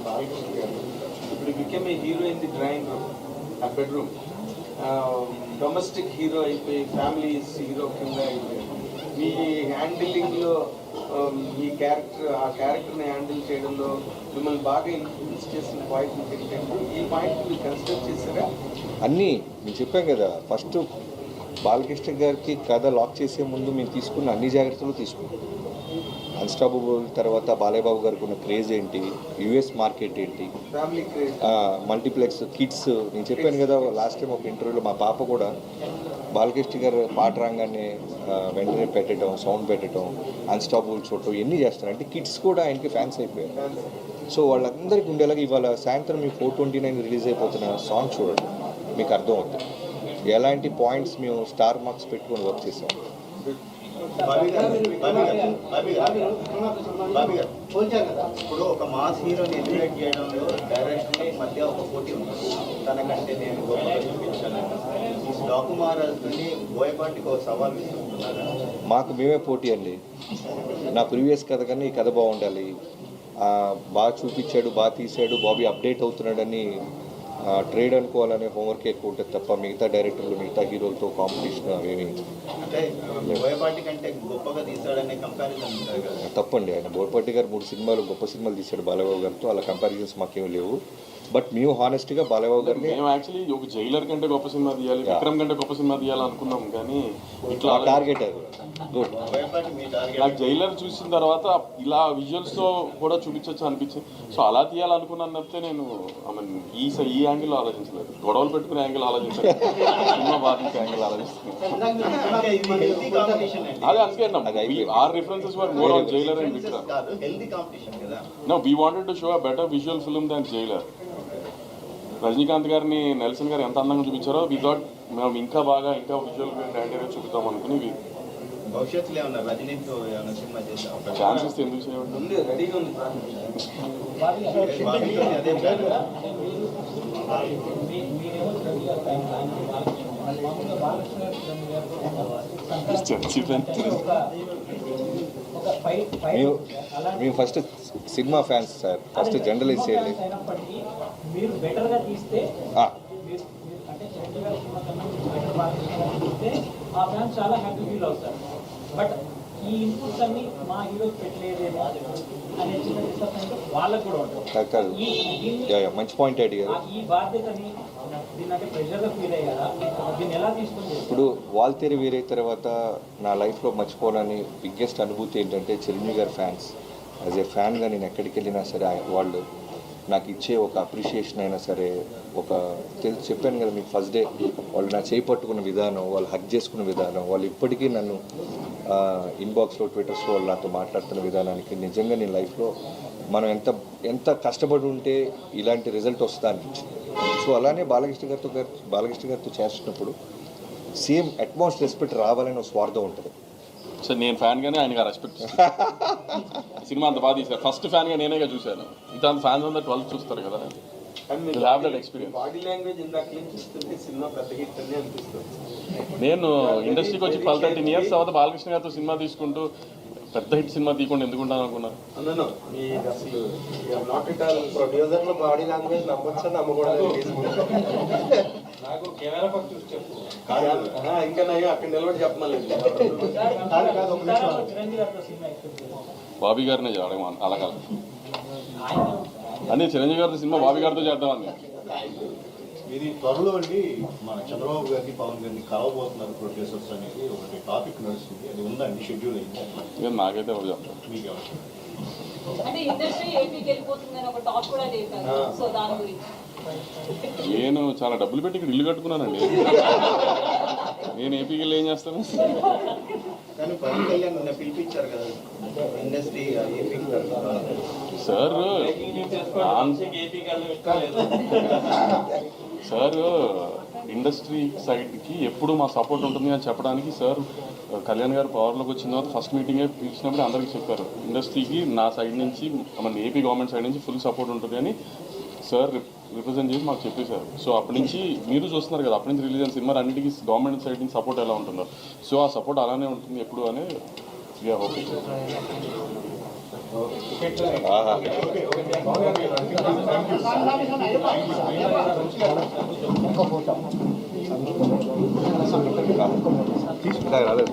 బాలకృష్ణ గారు ఇప్పుడు become a hero in the drawing room, ఆ bedroom. Domestic hero అయిపోయి family hero కింద అయిపోయి మీ హ్యాండిలింగ్లో మీ ఆ క్యారెక్టర్ని హ్యాండిల్ చేయడంలో మిమ్మల్ని బాగా ఇన్ఫ్లుయెన్స్ చేసిన పాయింట్ ఏంటంటే ఈ పాయింట్ మీరు కన్సిడర్ చేశారా? అన్నీ నేను చెప్పాను కదా, ఫస్ట్ బాలకృష్ణ గారికి కథ లాక్ చేసే ముందు మేము తీసుకున్న అన్ని జాగ్రత్తలు తీసుకున్నాం. అన్స్టాపబుల్ తర్వాత బాలయ్య బాబు గారికి ఉన్న క్రేజ్ ఏంటి, యూఎస్ మార్కెట్ ఏంటి, మల్టీప్లెక్స్ కిడ్స్. నేను చెప్పాను కదా లాస్ట్ టైం ఒక ఇంటర్వ్యూలో, మా పాప కూడా బాలకృష్ణ గారు పాట రాగానే వెంటనే పెట్టడం, సౌండ్ పెట్టడం, అన్స్టాపబుల్ చూడటం ఇవన్నీ చేస్తారు. అంటే కిడ్స్ కూడా ఆయనకి ఫ్యాన్స్ అయిపోయారు. సో వాళ్ళందరికీ ఉండేలాగా ఇవాళ సాయంత్రం మీ 4/29 రిలీజ్ అయిపోతున్న సాంగ్ చూడండి, మీకు అర్థం అవుతుంది ఎలాంటి పాయింట్స్ మేము స్టార్ మార్క్స్ పెట్టుకొని వర్క్ చేసాం. ఇప్పుడు ఒక మాస్ హీరోని ఎలివేట్ చేయడంలో డైరెక్టర్ మధ్య ఒక పోటీ ఉంటుంది. తనకంటే నేను గొప్పగా చూపించాను. డాకుమారాజ్ నుండి బోయపాటికి ఒక సవాల్ విసురుతున్నారా? మాకు మేమే పోటీ అండి. నా ప్రీవియస్ కథ కన్నా ఈ కథ బాగుండాలి, బాగా చూపించాడు, బాగా తీశాడు, బాబీ అప్డేట్ అవుతున్నాడని ట్రేడ్ అనుకోవాలనే హోంవర్క్ ఎక్కువ ఉంటుంది తప్ప మిగతా డైరెక్టర్లు మిగతా హీరోలతో కాంపిటీషన్ అవేమి తప్పండి. ఆయన బోయపాటి గారు 3 సినిమాలు గొప్ప సినిమాలు తీశాడు బాలయ్యబాబు గారితో, అలా కంపారిజన్స్ మాకేమీ లేవు. బట్ మేము హానెస్ట్గా బాలయ్యబాబు గారిని మేము యాక్చువల్లీ ఒక జైలర్ కంటే గొప్ప సినిమా తీయాలి, విక్రమ్ కంటే గొప్ప సినిమా తీయాలి అనుకున్నాం. కానీ ఇట్లా టార్గెట్ అది గుడ్. నాకు జైలర్ చూసిన తర్వాత ఇలా విజువల్స్తో కూడా చూపించవచ్చు అనిపించింది. సో అలా తీయాలనుకున్నాను తప్పితే నేను ఈ యాంగిల్ ఆలోచించలేదు, గొడవలు పెట్టుకునే యాంగిల్ ఆలోచించలేదు, సినిమా బాధించే యాంగిల్ ఆలోచిస్తున్నాను. అదే అందుకే our references were more on Jailer and Vikram. No we wanted to show a better visual film than Jailer. Rajinikanth గారిని నెల్సన్ గారు ఎంత అందంగా చూపించారో వి థాట్ మేము ఇంకా బాగా ఇంకా విజువల్ గ్రాండర్గా చూపుతాం అనుకుని భవిష్యత్తులో ఏమన్నా రజనీతో ఏమైనా సినిమా చేస్తాం ఛాన్సెస్ ఎందుకు చేయండి. మేము first cinema fans sir, first generalise చేయాలి. మీరు బెటర్గా తీస్తే అంటే చిరంజీవి గారి సినిమా కన్నా బెటర్ తీస్తే ఆ ఫ్యాన్స్ చాలా హ్యాపీ ఫీల్ అవుతారు. బట్ ఈ ఇన్పుట్స్ అన్ని మా హీరోకి పెట్టలేదేమో అనే చిన్న డిస్టర్బెన్స్ వాళ్ళకు కూడా ఉంటుంది. మంచి పాయింట్ అడిగారు. ఈ బాధ్యతని దీన్ని అంటే ప్రెషర్గా ఫీల్ అయ్యారా, దీన్ని ఎలా తీసుకుంది? ఇప్పుడు వాల్తేరు వీరైన తర్వాత నా లైఫ్లో మర్చిపోవాలని బిగ్గెస్ట్ అనుభూతి ఏంటంటే చిరంజీవి గారి ఫ్యాన్స్. యాజ్ ఏ ఫ్యాన్గా నేను ఎక్కడికి వెళ్ళినా సరే వాళ్ళు నాకు ఇచ్చే ఒక అప్రిషియేషన్ అయినా సరే, ఒక చెప్పాను కదా మీకు ఫస్ట్ డే వాళ్ళు నా చేయి పట్టుకున్న విధానం, వాళ్ళు హగ్ చేసుకున్న విధానం, వాళ్ళు ఇప్పటికీ నన్ను ఇన్బాక్స్లో ట్విట్టర్స్లో వాళ్ళు నాతో మాట్లాడుతున్న విధానానికి నిజంగా నేను లైఫ్లో మనం ఎంత కష్టపడి ఉంటే ఇలాంటి రిజల్ట్ వస్తుందా అనిపించింది. సో అలానే బాలకృష్ణ గారితో చేస్తున్నప్పుడు సేమ్ అట్మాస్ట్ రెస్పెక్ట్ రావాలని ఒక స్వార్థం ఉంటుంది. సో నేను ఫ్యాన్గానే ఆయనగా రెస్పెక్ట్ సినిమా అంత బాగా తీశారు. ఫస్ట్ ఫ్యాన్గా నేనేగా చూశాను. ఇంత ఫ్యాన్స్ అంతా 12 చూస్తారు కదా, నేను ఇండస్ట్రీకి వచ్చి 12-13 ఇయర్స్ తర్వాత బాలకృష్ణ గారితో సినిమా తీసుకుంటూ పెద్ద హిట్ సినిమా తీయకుండా ఎందుకుంటాను అనుకున్నాను. బాబీ గారినే చేయడం అలాగా అదే చిరంజీవి గారితో సినిమా బాబీ గారితో చేద్దామని. ఇది త్వరలో అండి మన చంద్రబాబు గారిని పవన్ గారిని కలవబోతున్నారు ప్రొడ్యూసర్స్ అనేది ఒకటి టాపిక్ నడుస్తుంది. అది ఉందండి, షెడ్యూల్ అయింది. నాకైతే ఎవరు చెప్తారు. మీకు నేను చాలా డబ్బులు పెట్టి ఇక్కడ ఇల్లు కట్టుకున్నానండి. నేను ఏపీకి వెళ్ళి ఏం చేస్తాను? కానీ పవన్ కళ్యాణ్ పిలిపించారు కదా ఇండస్ట్రీ సార్ ఇండస్ట్రీ సైడ్కి ఎప్పుడు మా సపోర్ట్ ఉంటుంది అని చెప్పడానికి సార్ కళ్యాణ్ గారు పవర్లోకి వచ్చిన తర్వాత ఫస్ట్ మీటింగే పిలిచినప్పుడు అందరికీ చెప్పారు, ఇండస్ట్రీకి నా సైడ్ నుంచి మన ఏపీ గవర్నమెంట్ సైడ్ నుంచి ఫుల్ సపోర్ట్ ఉంటుంది అని సార్ రిప్రజెంట్ చేసి మాకు చెప్పేశారు. సో అప్పటి నుంచి మీరు చూస్తున్నారు కదా, అప్పటి నుంచి రిలీజ్ అయిన సినిమా అన్నిటికీ గవర్నమెంట్ సైడ్ నుంచి సపోర్ట్ ఎలా ఉంటుందో, సో ఆ సపోర్ట్ అలానే ఉంటుంది ఎప్పుడు అని ఓకే. ఆహా. రాలేదు.